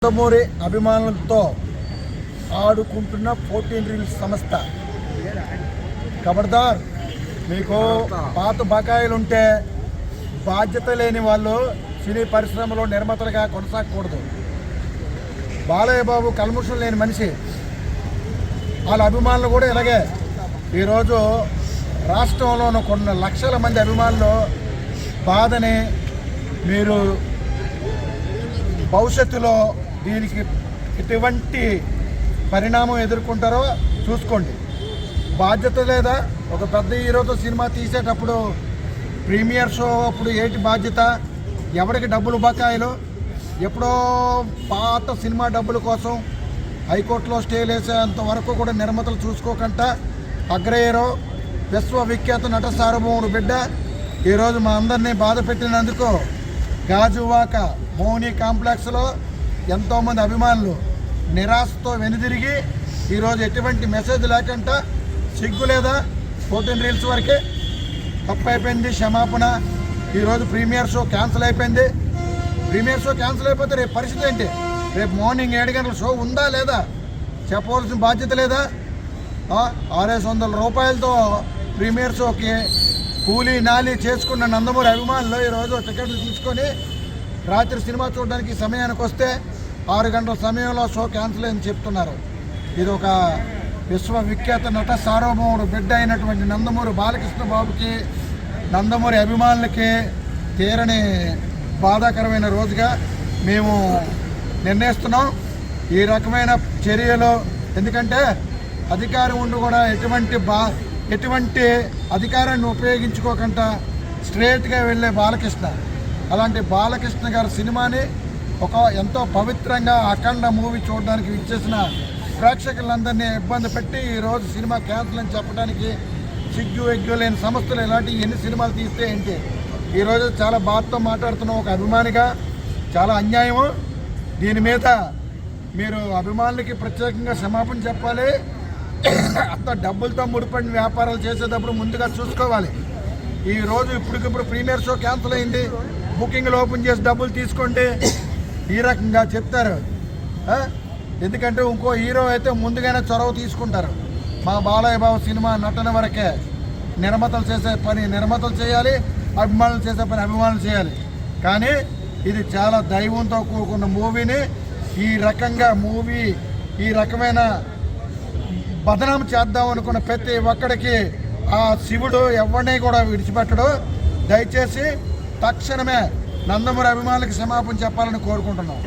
నందమూరి అభిమానులతో ఆడుకుంటున్న 14 రీల్స్ సంస్థ. ఖబర్దార్, మీకు పాత బకాయిలు ఉంటే బాధ్యత లేని వాళ్ళు సినీ పరిశ్రమలో నిర్మాతలుగా కొనసాగకూడదు. బాలయ్య బాబు కల్ముషం లేని మనిషి, వాళ్ళ అభిమానులు కూడా ఇలాగే. ఈరోజు రాష్ట్రంలోని కొన్ని లక్షల మంది అభిమానులు బాధని మీరు భవిష్యత్తులో దీనికి ఎటువంటి పరిణామం ఎదుర్కొంటారో చూసుకోండి. బాధ్యత లేదా? ఒక పెద్ద హీరోతో సినిమా తీసేటప్పుడు ప్రీమియర్ షో అప్పుడు ఏంటి బాధ్యత? ఎవరికి డబ్బులు బకాయిలు? ఎప్పుడో పాత సినిమా డబ్బుల కోసం హైకోర్టులో స్టేలు వేసేంత వరకు కూడా నిర్మాతలు చూసుకోకుండా అగ్ర హీరో విశ్వవిఖ్యాత నట సార్వభౌముడు బిడ్డ ఈరోజు మా అందరినీ బాధ పెట్టినందుకు గాజువాక మోహిని కాంప్లెక్స్లో ఎంతోమంది అభిమానులు నిరాశతో వెనుదిరిగి ఈరోజు ఎటువంటి మెసేజ్ లేకుండా సిగ్గు లేదా? 14 రీల్స్ వరకే తప్పు అయిపోయింది, క్షమాపణ. ఈరోజు ప్రీమియర్ షో క్యాన్సిల్ అయిపోయింది. ప్రీమియర్ షో క్యాన్సిల్ అయిపోతే రేపు పరిస్థితి ఏంటి? రేపు మార్నింగ్ 7 గంటల షో ఉందా లేదా చెప్పవలసిన బాధ్యత లేదా? 600 రూపాయలతో ప్రీమియర్ షోకి కూలీ నాలి చేసుకున్న నందమూరి అభిమానులు ఈరోజు టికెట్లు తీసుకొని రాత్రి సినిమా చూడడానికి సమయానికి వస్తే 6 గంటల సమయంలో షో క్యాన్సిల్ అని చెప్తున్నారు. ఇది ఒక విశ్వవిఖ్యాత నట సార్వభౌముడు బిడ్డ అయినటువంటి నందమూరి బాలకృష్ణ బాబుకి, నందమూరి అభిమానులకి తీరని బాధాకరమైన రోజుగా మేము నిర్ణయిస్తున్నాం ఈ రకమైన చర్యలు. ఎందుకంటే అధికారం ఉండి కూడా ఎటువంటి అధికారాన్ని ఉపయోగించుకోకుండా స్ట్రేట్గా వెళ్ళే బాలకృష్ణ, అలాంటి బాలకృష్ణ గారి సినిమాని ఒక ఎంతో పవిత్రంగా అఖండ మూవీ చూడడానికి ఇచ్చేసిన ప్రేక్షకులందరినీ ఇబ్బంది పెట్టి ఈరోజు సినిమా క్యాన్సిల్ అని చెప్పడానికి సిగ్గు ఎగ్గు లేని సంస్థలు ఇలాంటి ఎన్ని సినిమాలు తీస్తే ఏంటి? ఈరోజు చాలా బాధతో మాట్లాడుతున్న ఒక అభిమానిగా చాలా అన్యాయము. దీని మీద మీరు అభిమానులకి ప్రత్యేకంగా క్షమాపణ చెప్పాలి. అంత డబ్బులతో ముడిపడిన వ్యాపారాలు చేసేటప్పుడు ముందుగా చూసుకోవాలి. ఈరోజు ఇప్పటికిప్పుడు ప్రీమియర్ షో క్యాన్సిల్ అయింది, బుకింగ్లు ఓపెన్ చేసి డబ్బులు తీసుకోండి ఈ రకంగా చెప్తారు. ఎందుకంటే ఇంకో హీరో అయితే ముందుగానే చొరవ తీసుకుంటారు. మా బాలయ్య బాబు సినిమా నటన వరకే. నిర్మాతలు చేసే పని నిర్మాతలు చేయాలి, అభిమానులు చేసే పని అభిమానులు చేయాలి. కానీ ఇది చాలా దైవంతో కూడుకున్న మూవీని ఈ రకమైన బదనాం చేద్దాం అనుకున్న ప్రతి ఒక్కడికి ఆ శివుడు ఎవరిని కూడా విడిచిపెట్టడు. దయచేసి తక్షణమే నందమూరి అభిమానులకు క్షమాపణ చెప్పాలని కోరుకుంటున్నాం.